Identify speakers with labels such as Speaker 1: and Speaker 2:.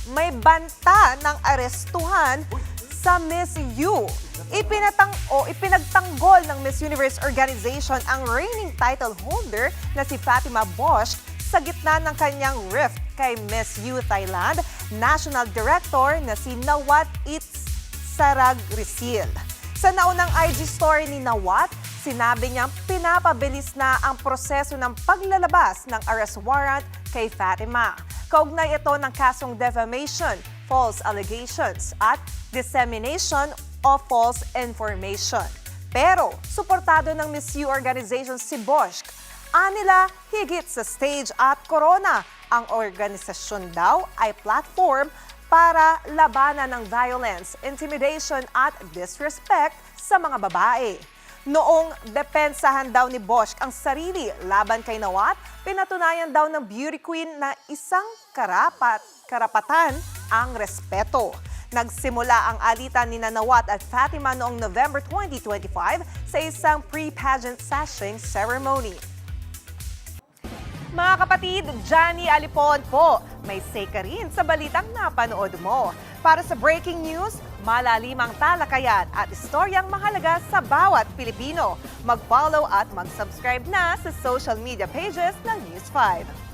Speaker 1: may banta ng arestuhan sa Miss U. Ipinagtanggol ng Miss Universe Organization ang reigning title holder na si Fatima Bosch sa gitna ng kanyang rift kay Miss U Thailand National Director na si Nawat Saragrisil. Sa naunang IG story ni Nawat, sinabi niyang pinapabilis na ang proseso ng paglalabas ng arrest warrant kay Fatima. Kaugnay ito ng kasong defamation, false allegations at dissemination of false information. Pero suportado ng Miss U Organization si Bosch. Anila higit sa stage at corona. Ang organisasyon daw ay platform para labanan ng violence, intimidation at disrespect sa mga babae. Noong depensahan daw ni Bosch ang sarili laban kay Nawat, pinatunayan daw ng beauty queen na isang karapatan ang respeto. Nagsimula ang alitan ni Nawat at Fatima noong November 2025 sa isang pre-pageant sashing ceremony. Mga kapatid, Johnny Alipon po. May say ka rin sa balitang napanood mo. Para sa breaking news, malalimang talakayan at istoryang mahalaga sa bawat Pilipino. Mag-follow at mag-subscribe na sa social media pages ng News 5.